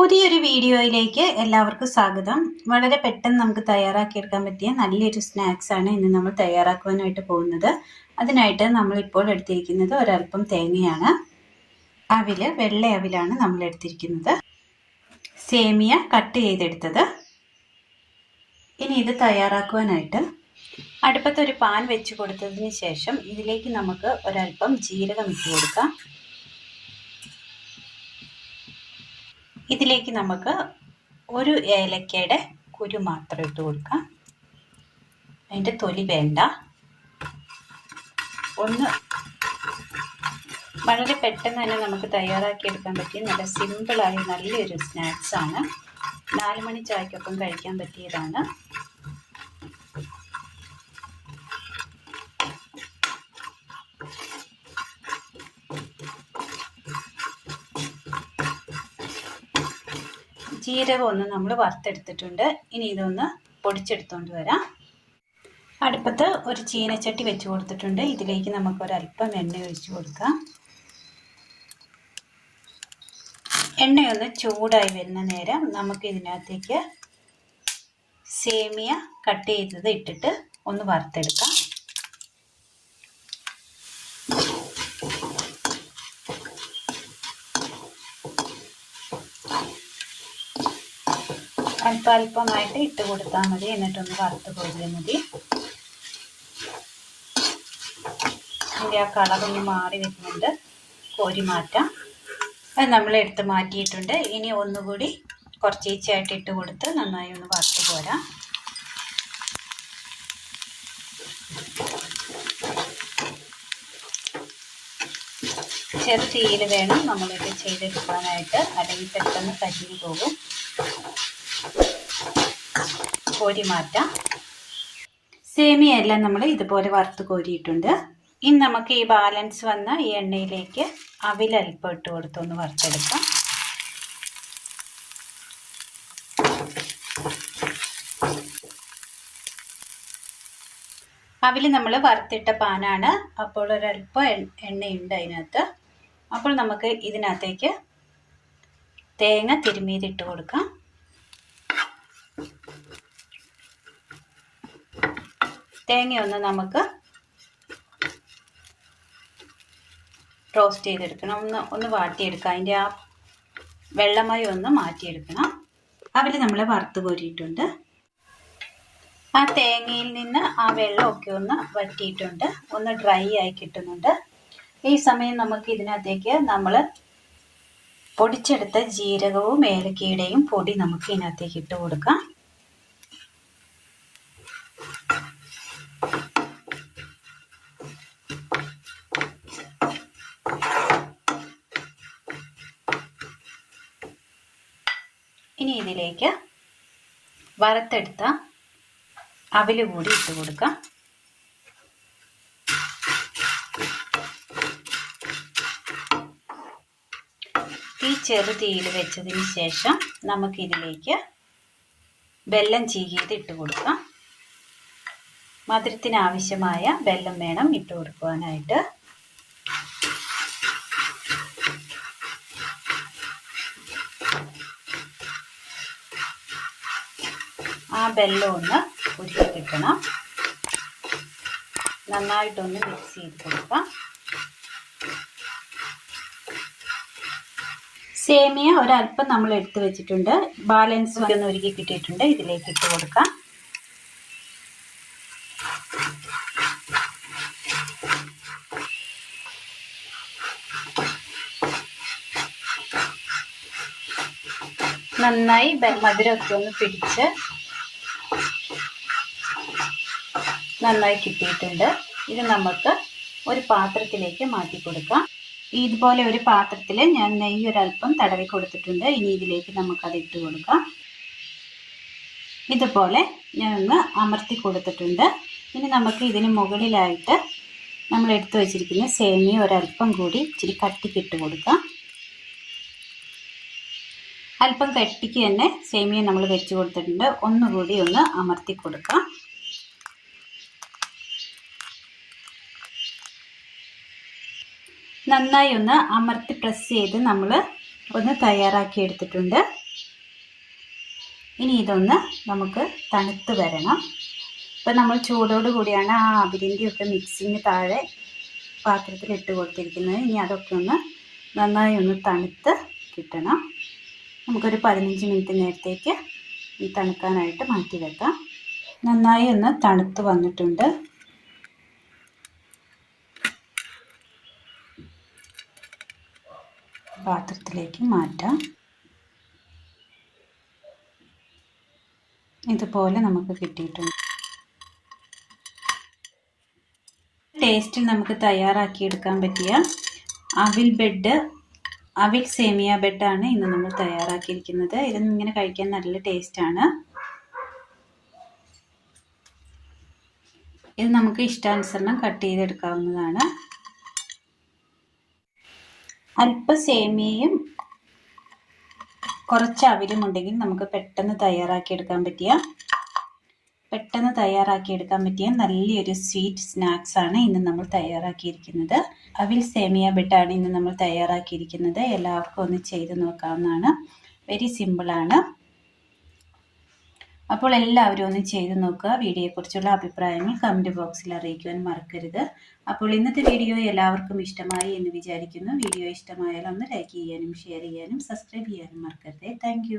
പുതിയൊരു വീഡിയോയിലേക്ക് എല്ലാവർക്കും സ്വാഗതം. വളരെ പെട്ടെന്ന് നമുക്ക് തയ്യാറാക്കിയെടുക്കാൻ പറ്റിയ നല്ലൊരു സ്നാക്സ് ആണ് ഇന്ന് നമ്മൾ തയ്യാറാക്കുവാനായിട്ട് പോകുന്നത്. അതിനായിട്ട് നമ്മളിപ്പോൾ എടുത്തിരിക്കുന്നത് ഒരല്പം തേങ്ങയാണ്. വെള്ള അവിലാണ് നമ്മൾ എടുത്തിരിക്കുന്നത്. സേമിയ കട്ട് ചെയ്തെടുത്തത്. ഇനി ഇത് തയ്യാറാക്കുവാനായിട്ട് അടുപ്പത്തൊരു പാൻ വെച്ച് കൊടുത്തതിന് ശേഷം ഇതിലേക്ക് നമുക്ക് ഒരല്പം ജീരകം ഇട്ട് കൊടുക്കാം. ഇതിലേക്ക് നമുക്ക് ഒരു ഏലക്കയുടെ കുരു മാത്രം ഇട്ട് കൊടുക്കാം. അതിൻ്റെ തൊലി വേണ്ട. വളരെ പെട്ടെന്ന് തന്നെ നമുക്ക് തയ്യാറാക്കിയെടുക്കാൻ പറ്റിയ നല്ല സിമ്പിളായ നല്ലൊരു സ്നാക്സ് ആണ്. 4 മണി ചായക്കൊപ്പം കഴിക്കാൻ പറ്റിയതാണ്. ജീരകം ഒന്ന് നമ്മൾ വറുത്തെടുത്തിട്ടുണ്ട്. ഇനി ഇതൊന്ന് പൊടിച്ചെടുത്തുകൊണ്ട് വരാം. അടുപ്പത്ത് ഒരു ചീനച്ചട്ടി വെച്ച് കൊടുത്തിട്ടുണ്ട്. ഇതിലേക്ക് നമുക്ക് ഒരല്പം എണ്ണ ഒഴിച്ച് കൊടുക്കാം. എണ്ണയൊന്ന് ചൂടായി വരുന്ന നേരം നമുക്ക് ഇതിനകത്തേക്ക് സേമിയ കട്ട് ചെയ്തത് ഇട്ടിട്ട് ഒന്ന് വറുത്തെടുക്കാം. അല്പമായിട്ട് ഇട്ട് കൊടുത്താൽ മതി. എന്നിട്ടൊന്ന് വറുത്ത് കോരിയാൽ മതി. ഇതിൻ്റെ ആ കളറൊന്ന് മാറി വരുന്നുണ്ട്. കോരി മാറ്റാം. അത് നമ്മൾ എടുത്ത് മാറ്റിയിട്ടുണ്ട്. ഇനി ഒന്നുകൂടി കുറച്ച് ഈച്ചയായിട്ട് ഇട്ട് കൊടുത്ത് നന്നായി ഒന്ന് വറുത്ത് പോരാം. ചെറു തീയിൽ വേണം നമ്മളിത് ചെയ്തെടുക്കാനായിട്ട്, അല്ലെങ്കിൽ പെട്ടെന്ന് കരിഞ്ഞു പോകും. കോരി മാറ്റാം. സേമിയ എല്ലാം നമ്മൾ ഇതുപോലെ വറുത്ത് കോരിയിട്ടുണ്ട്. ഇനി നമുക്ക് ഈ ബാലൻസ് വന്ന ഈ എണ്ണയിലേക്ക് അവിലൽപ്പം ഇട്ട് കൊടുത്തൊന്ന് വറുത്തെടുക്കാം. അവിൽ നമ്മൾ വറുത്തിട്ട പാനാണ്. അപ്പോൾ ഒരല്പം എണ്ണയുണ്ട് അതിനകത്ത്. അപ്പോൾ നമുക്ക് ഇതിനകത്തേക്ക് തേങ്ങ തിരുമ്മിയതിട്ട് കൊടുക്കാം. തേങ്ങയൊന്ന് നമുക്ക് റോസ്റ്റ് ചെയ്തെടുക്കണം. ഒന്ന് വാട്ടിയെടുക്കാം. അതിൻ്റെ ആ വെള്ളമയം ഒന്ന് മാറ്റിയെടുക്കണം. അവൽ നമ്മൾ വറുത്ത് കോരിയിട്ടുണ്ട്. ആ തേങ്ങയിൽ നിന്ന് ആ വെള്ളമൊക്കെ ഒന്ന് വറ്റിയിട്ടുണ്ട്. ഒന്ന് ഡ്രൈ ആയി കിട്ടുന്നുണ്ട്. ഈ സമയം നമുക്ക് ഇതിനകത്തേക്ക് നമ്മൾ പൊടിച്ചെടുത്ത ജീരകവും ഏലക്കയുടെയും പൊടി നമുക്ക് ഇതിനകത്തേക്ക് ഇട്ട് കൊടുക്കാം. ഇനി ഇതിലേക്ക് വറുത്തെടുത്ത അവില് കൂടി ഇട്ട് കൊടുക്കാം. ചെറു തീയിൽ വെച്ചതിന് ശേഷം നമുക്കിതിലേക്ക് വെല്ലം ചീകിയത് ഇട്ട് കൊടുക്കാം. മധുരത്തിന് ആവശ്യമായ വെല്ലം വേണം ഇട്ട് കൊടുക്കുവാനായിട്ട്. ആ വെല്ലം ഒന്ന് ഉരുക്കി കിട്ടണം. നന്നായിട്ടൊന്ന് മിക്സ് ചെയ്ത് കൊടുക്കാം. സേമിയ ഒരല്പം നമ്മൾ എടുത്ത് വെച്ചിട്ടുണ്ട്. ബാലൻസ് ഒന്ന് ഒരുക്കി കിട്ടിയിട്ടുണ്ട്. ഇതിലേക്ക് ഇട്ട് കൊടുക്കാം. നന്നായി മധുരമൊക്കെ ഒന്ന് പിടിച്ച് നന്നായി കിട്ടിയിട്ടുണ്ട്. ഇത് നമുക്ക് ഒരു പാത്രത്തിലേക്ക് മാറ്റി കൊടുക്കാം. ഇതുപോലെ ഒരു പാത്രത്തിൽ ഞാൻ നെയ്യ് ഒരല്പം തടവി കൊടുത്തിട്ടുണ്ട്. ഇനി ഇതിലേക്ക് നമുക്കത് ഇട്ട് കൊടുക്കാം. ഇതുപോലെ ഞാൻ ഒന്ന് അമർത്തി കൊടുത്തിട്ടുണ്ട്. ഇനി നമുക്ക് ഇതിന് മുകളിലായിട്ട് നമ്മൾ എടുത്തു വച്ചിരിക്കുന്ന സേമിയ ഒരല്പം കൂടി ഇച്ചിരി കട്ടിക്കിട്ട് കൊടുക്കാം. അല്പം കട്ടിക്ക് തന്നെ സേമിയ നമ്മൾ വെച്ച് കൊടുത്തിട്ടുണ്ട്. ഒന്നുകൂടി ഒന്ന് അമർത്തി കൊടുക്കാം. നന്നായി ഒന്ന് അമർത്തി പ്രസ് ചെയ്ത് നമ്മൾ ഒന്ന് തയ്യാറാക്കി എടുത്തിട്ടുണ്ട്. ഇനി ഇതൊന്ന് നമുക്ക് തണുത്ത് വരണം. ഇപ്പം നമ്മൾ ചൂടോട് കൂടിയാണ് ആ അവിലിൻ്റെയൊക്കെ മിക്സിങ് താഴെ പാത്രത്തിൽ ഇട്ട് കൊടുത്തിരിക്കുന്നത്. ഇനി അതൊക്കെ ഒന്ന് നന്നായി ഒന്ന് തണുത്ത് കിട്ടണം. നമുക്കൊരു 15 മിനിറ്റ് നേരത്തേക്ക് ഈ തണുക്കാനായിട്ട് മാറ്റി വെക്കാം. നന്നായി ഒന്ന് തണുത്ത് വന്നിട്ടുണ്ട്. പാത്രത്തിലേക്ക് മാറ്റാം. ഇതുപോലെ നമുക്ക് കിട്ടിയിട്ടുണ്ട്. ടേസ്റ്റിൽ നമുക്ക് തയ്യാറാക്കിയെടുക്കാൻ പറ്റിയ അവിൽ സേമിയ ബെഡാണ് ഇന്ന് നമ്മൾ തയ്യാറാക്കിയിരിക്കുന്നത്. ഇങ്ങനെ കഴിക്കാൻ നല്ല ടേസ്റ്റാണ്. ഇത് നമുക്ക് ഇഷ്ടാനുസരണം കട്ട് ചെയ്തെടുക്കാവുന്നതാണ്. അല്പ സേമിയയും കുറച്ച് അവിലും ഉണ്ടെങ്കിൽ നമുക്ക് പെട്ടെന്ന് തയ്യാറാക്കിയെടുക്കാൻ പറ്റിയ നല്ലൊരു സ്വീറ്റ് സ്നാക്സ് ആണ് ഇന്ന് നമ്മൾ തയ്യാറാക്കിയിരിക്കുന്നത്. അവിൽ സേമിയ ബെഡാണ് ഇന്ന് നമ്മൾ തയ്യാറാക്കിയിരിക്കുന്നത്. എല്ലാവർക്കും ഒന്ന് ചെയ്ത് നോക്കാവുന്നതാണ്. വെരി സിമ്പിളാണ്. അപ്പോൾ എല്ലാവരും ഒന്ന് ചെയ്ത് നോക്കുക. വീഡിയോയെക്കുറിച്ചുള്ള അഭിപ്രായങ്ങൾ കമൻറ്റ് ബോക്സിൽ അറിയിക്കുവാൻ മറക്കരുത്. അപ്പോൾ ഇന്നത്തെ വീഡിയോ എല്ലാവർക്കും ഇഷ്ടമായി എന്ന് വിചാരിക്കുന്നു. വീഡിയോ ഇഷ്ടമായാൽ ഒന്ന് ലൈക്ക് ചെയ്യാനും ഷെയർ ചെയ്യാനും സബ്സ്ക്രൈബ് ചെയ്യാനും മറക്കരുത്. താങ്ക്